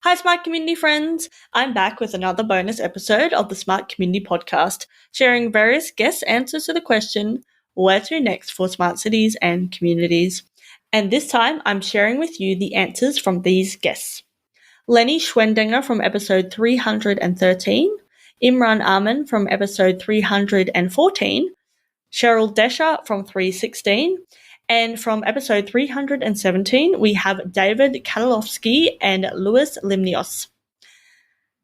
Hi, Smart Community friends. I'm back with another bonus episode of the Smart Community Podcast, sharing various guest answers to the question, where to next for smart cities and communities? And this time, I'm sharing with you the answers from these guests. Leni Schwendinger from episode 313, Emran Amin from episode 314, Cheryl Desha from 316, and from episode 317, we have David Catalovski and Limnios.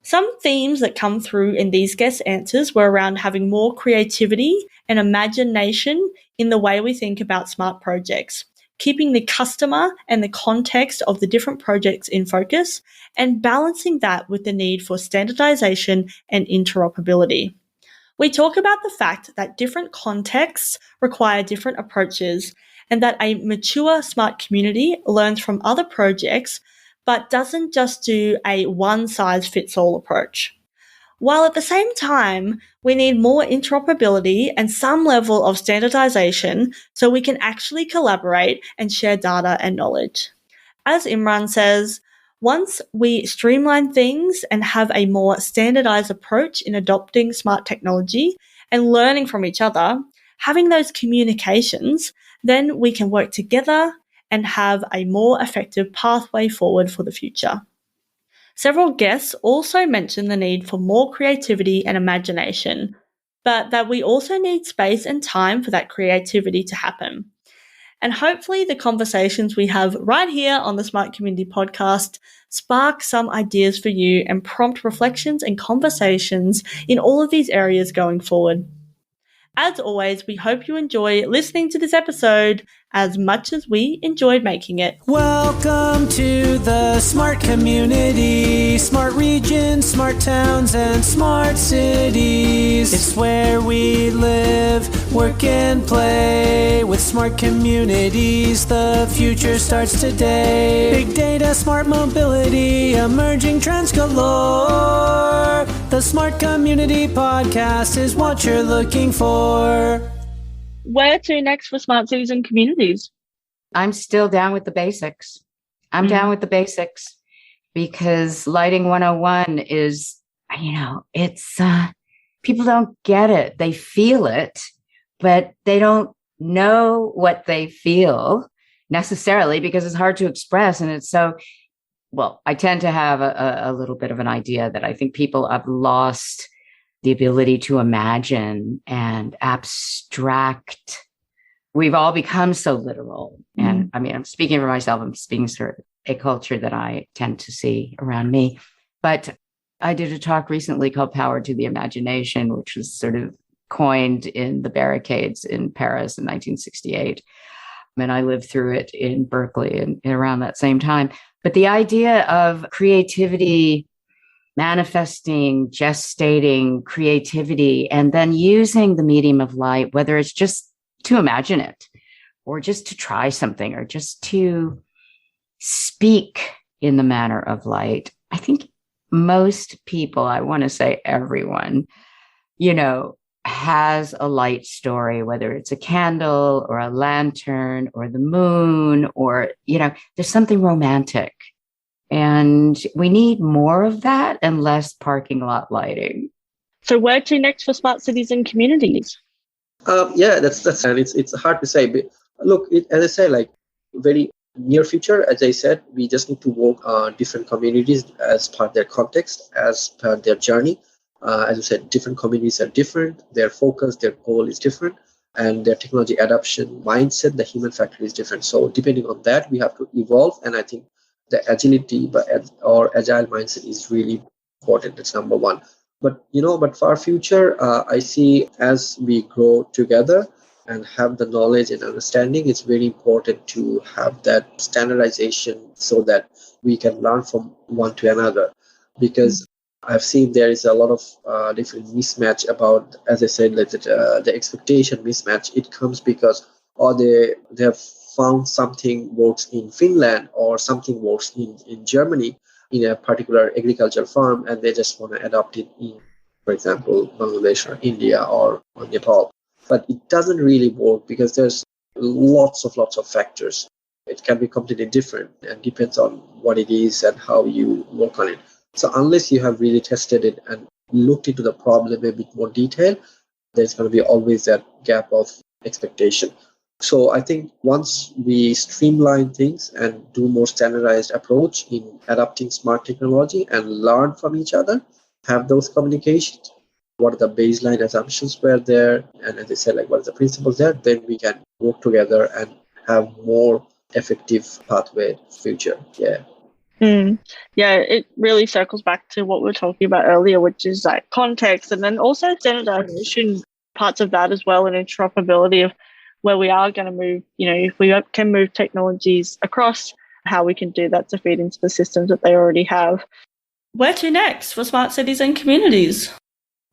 Some themes that come through in these guest answers were around having more creativity and imagination in the way we think about smart projects, keeping the customer and the context of the different projects in focus, and balancing that with the need for standardization and interoperability. We talk about the fact that different contexts require different approaches and that a mature smart community learns from other projects but doesn't just do a one-size-fits-all approach. While at the same time, we need more interoperability and some level of standardization so we can actually collaborate and share data and knowledge. As Imran says, once we streamline things and have a more standardized approach in adopting smart technology and learning from each other, having those communications, then we can work together and have a more effective pathway forward for the future. Several guests also mentioned the need for more creativity and imagination, but that we also need space and time for that creativity to happen. And hopefully the conversations we have right here on the Smart Community Podcast spark some ideas for you and prompt reflections and conversations in all of these areas going forward. As always, we hope you enjoy listening to this episode as much as we enjoyed making it. Welcome to the Smart Community, smart regions, smart towns, and smart cities. It's where we live, work, and play. With smart communities, the future starts today. Big data, smart mobility, emerging trends galore. The Smart Community Podcast is what you're looking for. Where to next for smart cities and communities? I'm still down with the basics. I'm down with the basics because Lighting 101 is, it's, people don't get it. They feel it, but they don't know what they feel necessarily because it's hard to express. And it's so, I tend to have a little bit of an idea that I think people have lost the ability to imagine and abstract. We've all become so literal. And I'm speaking for myself. I'm speaking for a culture that I tend to see around me. But I did a talk recently called Power to the Imagination, which was sort of coined in the barricades in Paris in 1968. And I lived through it in Berkeley and around that same time. But the idea of creativity, manifesting, gestating creativity, and then using the medium of light, whether it's just to imagine it or just to try something or just to speak in the manner of light. I think most people, I want to say everyone, has a light story, whether it's a candle or a lantern or the moon or, there's something romantic. And we need more of that and less parking lot lighting. So where to next for smart cities and communities? That's and it's hard to say. But look, as I say, like very near future, as I said, we just need to work on different communities as part of their context, as per their journey. As I said, different communities are different. Their focus, their goal is different, and their technology adoption mindset, the human factor is different. So depending on that, we have to evolve. And I think the agility or agile mindset is really important. That's number one. But for our future, I see as we grow together and have the knowledge and understanding, it's very important to have that standardization so that we can learn from one to another. Because I've seen there is a lot of different mismatch about, as I said, the expectation mismatch. It comes because they have found something works in Finland or something works in Germany in a particular agricultural farm, and they just want to adopt it in, for example, Bangladesh or India or Nepal. But it doesn't really work because there's lots of factors. it can be completely different and depends on what it is and how you work on it. So unless you have really tested it and looked into the problem a bit more detail, there's going to be always that gap of expectation. So I think once we streamline things and do more standardized approach in adapting smart technology and learn from each other, have those communications, what are the baseline assumptions were there, and as I said, like what are the principles there, then we can work together and have more effective pathway future. Yeah, it really circles back to what we were talking about earlier, which is like context and then also standardization parts of that as well, and interoperability of where we are going to move, if we can move technologies across, how we can do that to feed into the systems that they already have. Where to next for smart cities and communities?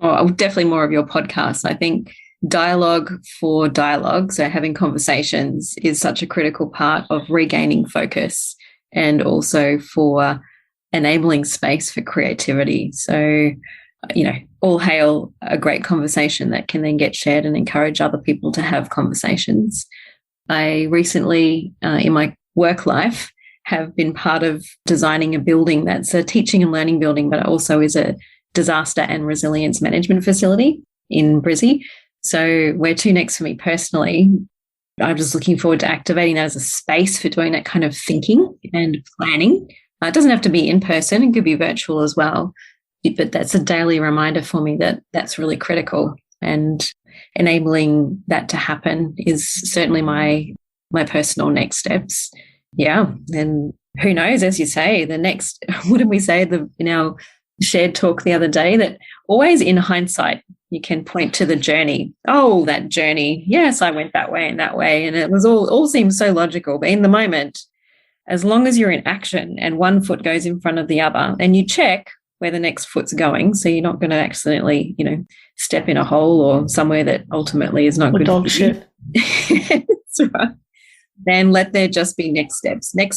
Oh, definitely more of your podcast. I think dialogue for dialogue, so having conversations, is such a critical part of regaining focus and also for enabling space for creativity. So, all hail a great conversation that can then get shared and encourage other people to have conversations. I recently, in my work life, have been part of designing a building that's a teaching and learning building, but also is a disaster and resilience management facility in Brizzy. So where to next for me personally, I'm just looking forward to activating that as a space for doing that kind of thinking and planning. It doesn't have to be in person, it could be virtual as well. But that's a daily reminder for me that that's really critical, and enabling that to happen is certainly my personal next steps. Yeah. And who knows, as you say, the next, what did we say in our shared talk the other day, that always in hindsight, you can point to the journey. Oh, that journey. Yes, I went that way and that way. And it was all seems so logical. But in the moment, as long as you're in action and one foot goes in front of the other and you check where the next foot's going, so you're not going to accidentally, step in a hole or somewhere that ultimately is not good dog for shit. you. That's right. Then let there just be next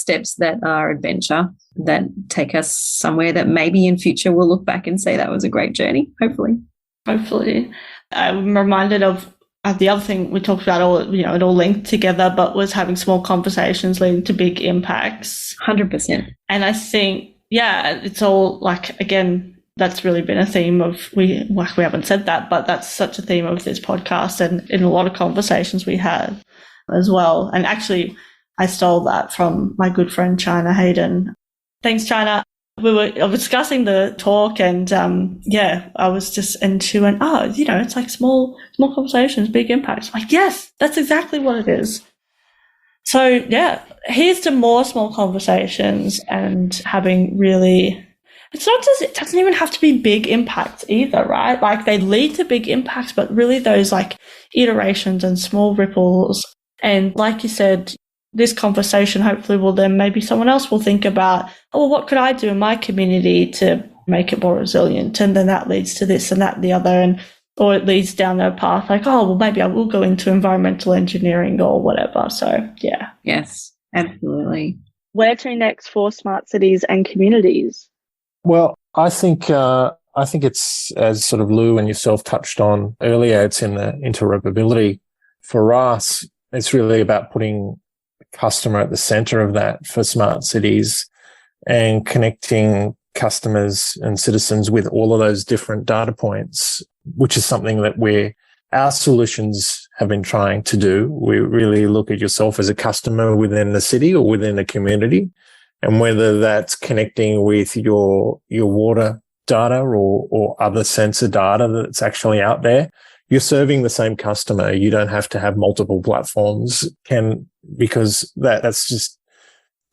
steps that are adventure, that take us somewhere that maybe in future we'll look back and say that was a great journey, hopefully. I'm reminded of the other thing we talked about, it all linked together, but was having small conversations leading to big impacts. 100%. And I think, it's all like, again, that's really been a theme of, we haven't said that, but that's such a theme of this podcast and in a lot of conversations we had as well. And actually, I stole that from my good friend China Hayden. Thanks, China. We were discussing the talk, and I was just into it. It's like small conversations, big impacts. I'm like, yes, that's exactly what it is. So here's to more small conversations and having really. It doesn't even have to be big impacts either, right? Like they lead to big impacts, but really those like iterations and small ripples. And like you said, this conversation hopefully will then maybe someone else will think about, what could I do in my community to make it more resilient? And then that leads to this and that and the other, or it leads down a path like, maybe I will go into environmental engineering or whatever. So, yeah. Yes, absolutely. Where to next for smart cities and communities? Well, I think it's, as sort of Lou and yourself touched on earlier, it's in the interoperability. For us, it's really about putting the customer at the center of that for smart cities and connecting customers and citizens with all of those different data points, which is something that our solutions have been trying to do. We really look at yourself as a customer within the city or within the community, and whether that's connecting with your water data or other sensor data that's actually out there, you're serving the same customer. You don't have to have multiple platforms, because that's just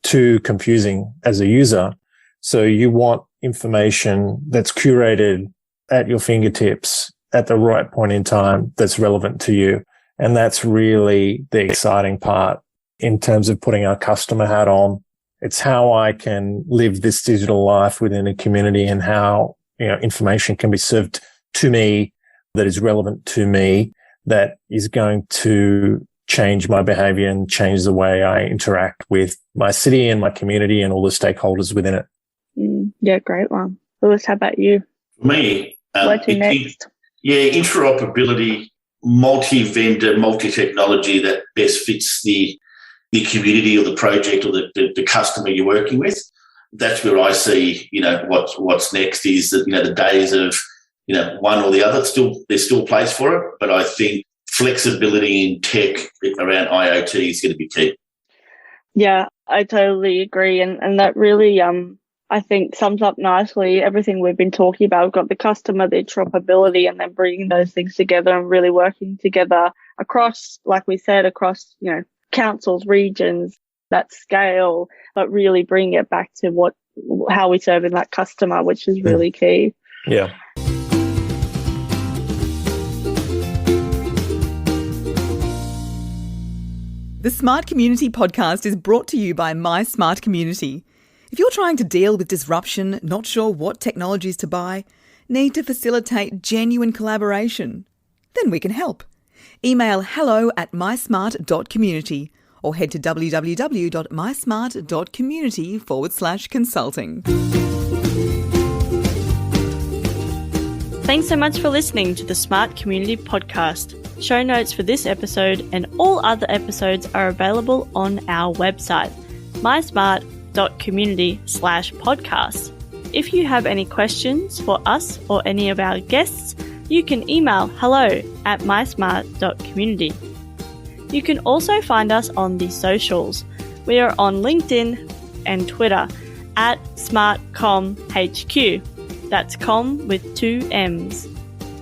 too confusing as a user. So you want information that's curated at your fingertips at the right point in time that's relevant to you. And that's really the exciting part in terms of putting our customer hat on. It's how I can live this digital life within a community, and how, information can be served to me that is relevant to me, that is going to change my behavior and change the way I interact with my city and my community and all the stakeholders within it. Yeah, great one. Lewis, how about you? For me, where to next? Interoperability, multi-vendor, multi-technology that best fits the the community or the project or the customer you're working with. That's where I see, what's next is that, the days of, one or the other, there's still a place for it, but I think flexibility in tech around IoT is going to be key. Yeah, I totally agree. And that really, I think, sums up nicely everything we've been talking about. We've got the customer, the interoperability, and then bringing those things together and really working together across, like we said, across, councils, regions, that scale, but really bring it back to how we serve in that customer, which is really key. Yeah. The Smart Community podcast is brought to you by My Smart Community. If you're trying to deal with disruption, not sure what technologies to buy, need to facilitate genuine collaboration, then we can help. Email hello@mysmart.community or head to www.mysmart.community/consulting. Thanks so much for listening to the Smart Community Podcast. Show notes for this episode and all other episodes are available on our website, mysmart.community/podcast. If you have any questions for us or any of our guests, you can email hello@mysmart.community. You can also find us on the socials. We are on LinkedIn and Twitter @SmartComHQ. That's com with 2 M's.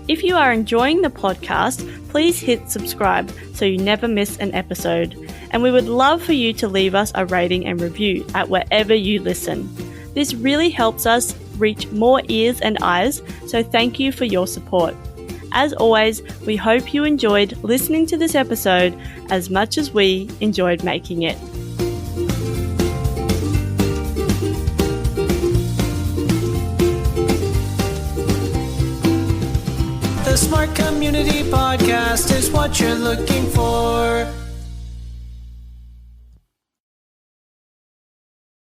If you are enjoying the podcast, please hit subscribe so you never miss an episode. And we would love for you to leave us a rating and review at wherever you listen. This really helps us reach more ears and eyes, so thank you for your support. As always, we hope you enjoyed listening to this episode as much as we enjoyed making it. The Smart Community Podcast is what you're looking for.